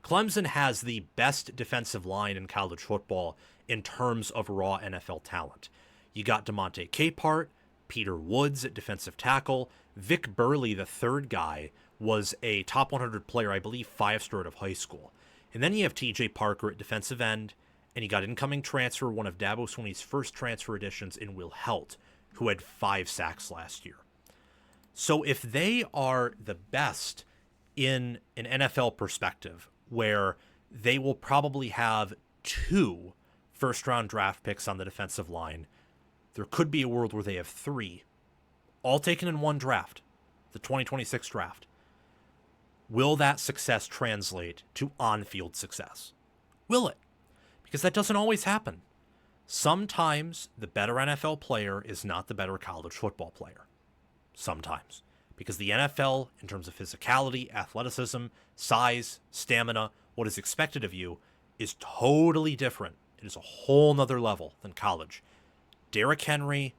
Clemson has the best defensive line in college football in terms of raw NFL talent. You got DeMonte Capehart, Peter Woods at defensive tackle. Vic Burley, the third guy, was a top 100 player, I believe 5-star out of high school. And then you have TJ Parker at defensive end, and you got incoming transfer, one of Dabo Swinney's first transfer additions in Will Helt, who had 5 sacks last year. So if they are the best in an NFL perspective, where they will probably have 2 first-round draft picks on the defensive line, there could be a world where they have 3, all taken in one draft, the 2026 draft. Will that success translate to on-field success? Will it? Because that doesn't always happen. Sometimes the better NFL player is not the better college football player. Sometimes. Because the NFL, in terms of physicality, athleticism, size, stamina, what is expected of you, is totally different. It is a whole nother level than college. Derrick Henry.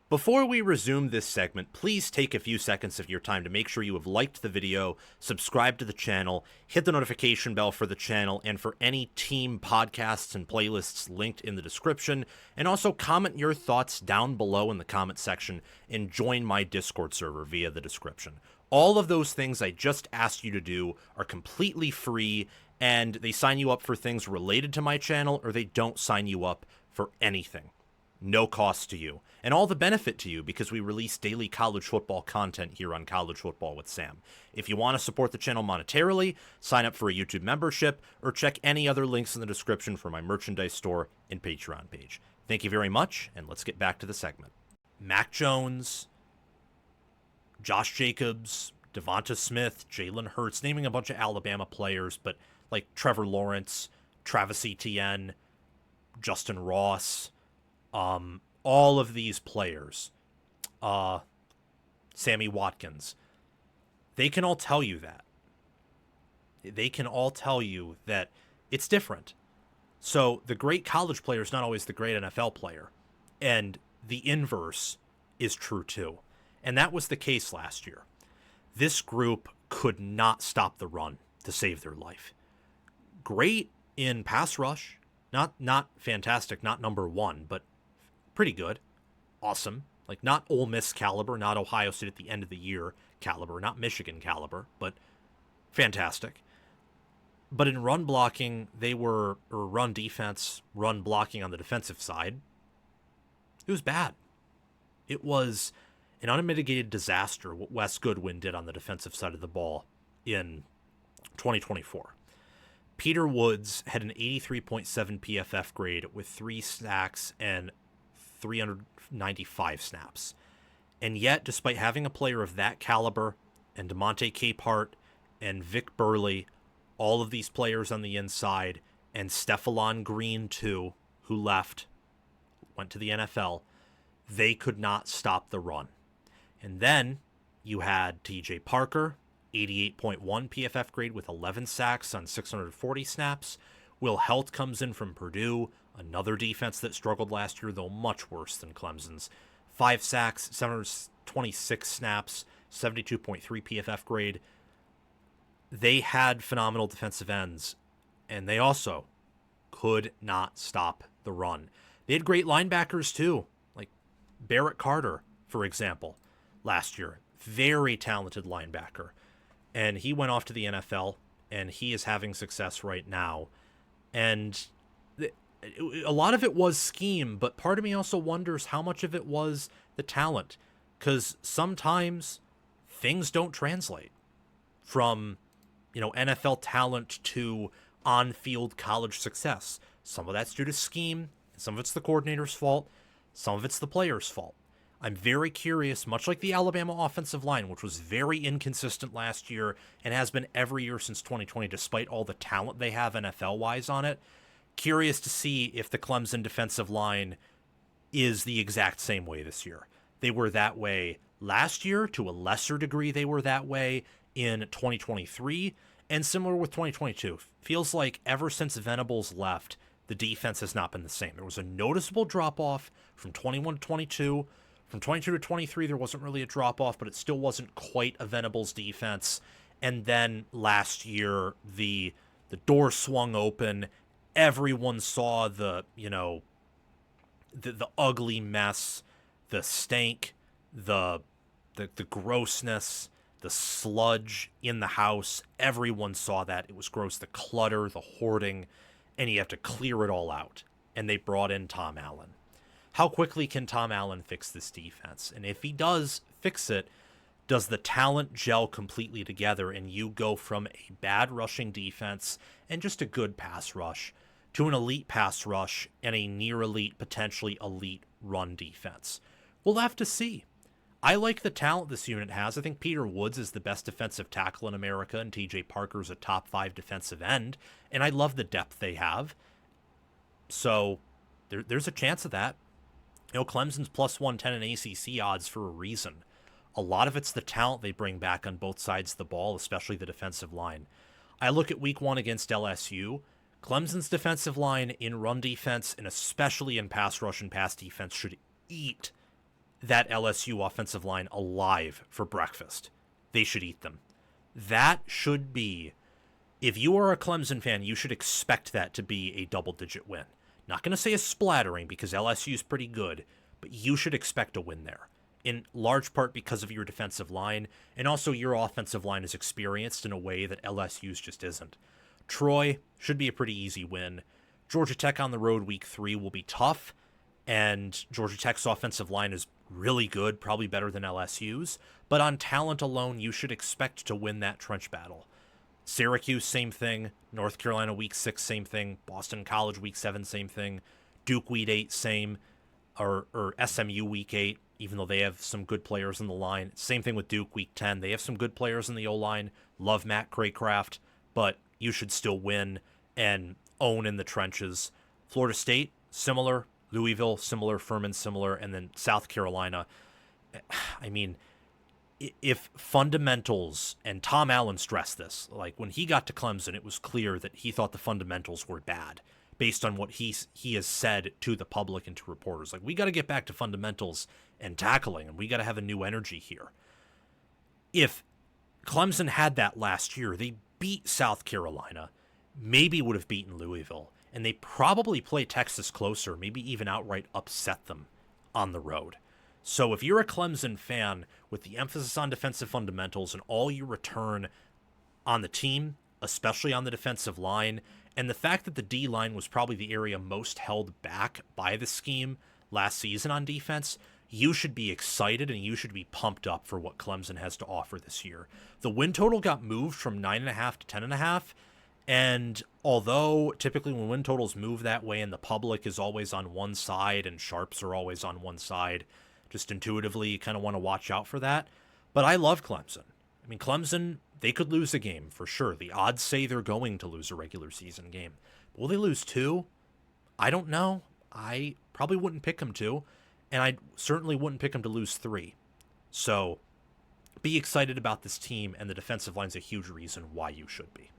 Before we resume this segment, please take a few seconds of your time to make sure you have liked the video, subscribe to the channel, hit the notification bell for the channel and for any team podcasts and playlists linked in the description, and also comment your thoughts down below in the comment section and join my Discord server via the description. All of those things I just asked you to do are completely free, and they sign you up for things related to my channel, or they don't sign you up for anything. No cost to you, and all the benefit to you because we release daily college football content here on College Football with Sam. If you want to support the channel monetarily, sign up for a YouTube membership, or check any other links in the description for my merchandise store and Patreon page. Thank you very much, and let's get back to the segment. Mac Jones, Josh Jacobs, Devonta Smith, Jalen Hurts, naming a bunch of Alabama players, but like Trevor Lawrence, Travis Etienne, Justin Ross, all of these players, Sammy Watkins, they can all tell you that. They can all tell you that it's different. So the great college player is not always the great NFL player. And the inverse is true too. And that was the case last year. This group could not stop the run to save their life. Great in pass rush. Not fantastic, not number 1, but pretty good. Awesome. Like, not Ole Miss caliber, not Ohio State at the end of the year caliber, not Michigan caliber, but fantastic. But in run blocking, or run defense, run blocking on the defensive side, it was bad. It was an unmitigated disaster what Wes Goodwin did on the defensive side of the ball in 2024. Peter Woods had an 83.7 PFF grade with 3 sacks and 395 snaps. And yet, despite having a player of that caliber, and DeMonte Capehart, and Vic Burley, all of these players on the inside, and Stephalon Green too, who left, went to the NFL, they could not stop the run. And then you had TJ Parker, 88.1 PFF grade with 11 sacks on 640 snaps. Will Helt comes in from Purdue, another defense that struggled last year, though much worse than Clemson's. 5 sacks, 726 snaps, 72.3 PFF grade. They had phenomenal defensive ends, and they also could not stop the run. They had great linebackers too, like Barrett Carter, for example, last year. Very talented linebacker. And he went off to the NFL, and he is having success right now. And a lot of it was scheme, but part of me also wonders how much of it was the talent. Because sometimes things don't translate from, NFL talent to on-field college success. Some of that's due to scheme, some of it's the coordinator's fault, some of it's the player's fault. I'm very curious, much like the Alabama offensive line, which was very inconsistent last year and has been every year since 2020, despite all the talent they have NFL-wise on it. Curious to see if the Clemson defensive line is the exact same way this year. They were that way last year. To a lesser degree, they were that way in 2023. And similar with 2022. Feels like ever since Venables left, the defense has not been the same. There was a noticeable drop-off from 21 to 22. From 22 to 23, there wasn't really a drop-off, but it still wasn't quite a Venables defense. And then last year, the door swung open. Everyone saw the ugly mess, the stank, the grossness, the sludge in the house. Everyone saw that. It was gross. The clutter, the hoarding, and you have to clear it all out. And they brought in Tom Allen. How quickly can Tom Allen fix this defense? And if he does fix it, does the talent gel completely together and you go from a bad rushing defense and just a good pass rush to an elite pass rush and a near elite, potentially elite run defense? We'll have to see. I like the talent this unit has. I think Peter Woods is the best defensive tackle in America, and TJ Parker's a top 5 defensive end, and I love the depth they have. So there's a chance of that. Clemson's plus 110 in ACC odds for a reason. A lot of it's the talent they bring back on both sides of the ball, especially the defensive line. I look at week 1 against LSU. Clemson's defensive line in run defense, and especially in pass rush and pass defense, should eat that LSU offensive line alive for breakfast. They should eat them. That should be, if you are a Clemson fan, you should expect that to be a double-digit win. Not going to say a splattering because LSU is pretty good, but you should expect a win there. In large part because of your defensive line, and also your offensive line is experienced in a way that LSU's just isn't. Troy should be a pretty easy win. Georgia Tech on the road week 3 will be tough, and Georgia Tech's offensive line is really good, probably better than LSU's, but on talent alone, you should expect to win that trench battle. Syracuse, same thing. North Carolina week 6, same thing. Boston College week 7, same thing. Duke week 8, same. Or SMU week 8, even though they have some good players in the line. Same thing with Duke week 10. They have some good players in the O-line. Love Matt Craycraft, but you should still win and own in the trenches. Florida State, similar. Louisville, similar. Furman, similar. And then South Carolina. I mean, if fundamentals, and Tom Allen stressed this, like when he got to Clemson, it was clear that he thought the fundamentals were bad based on what he has said to the public and to reporters. Like, we got to get back to fundamentals and tackling, and we got to have a new energy here. If Clemson had that last year, they beat South Carolina, maybe would have beaten Louisville, and they probably play Texas closer, maybe even outright upset them on the road. So if you're a Clemson fan with the emphasis on defensive fundamentals and all you return on the team, especially on the defensive line, and the fact that the D-line was probably the area most held back by the scheme last season on defense, you should be excited and you should be pumped up for what Clemson has to offer this year. The win total got moved from 9.5 to 10.5, and although typically when win totals move that way and the public is always on one side and sharps are always on one side, just intuitively you kind of want to watch out for that. But I love Clemson. I mean, Clemson, they could lose a game for sure. The odds say they're going to lose a regular season game. Will they lose 2? I don't know. I probably wouldn't pick them to, and I certainly wouldn't pick them to lose 3. So be excited about this team, and the defensive line's a huge reason why you should be.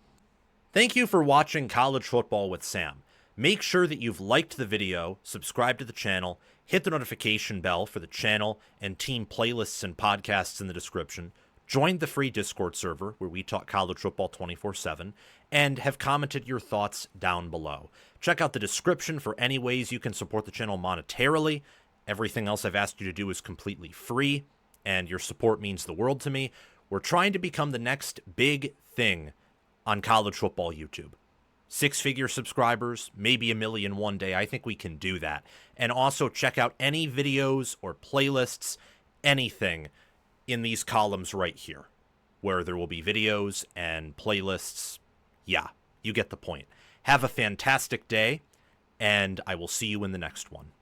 Thank you for watching College Football with Sam. Make sure that you've liked the video, subscribed to the channel, hit the notification bell for the channel and team playlists and podcasts in the description, join the free Discord server where we talk college football 24/7, and have commented your thoughts down below. Check out the description for any ways you can support the channel monetarily. Everything else I've asked you to do is completely free, and your support means the world to me. We're trying to become the next big thing on college football YouTube. 6-figure subscribers, maybe 1 million one day. I think we can do that. And also check out any videos or playlists, anything in these columns right here, where there will be videos and playlists. Yeah, you get the point. Have a fantastic day, and I will see you in the next one.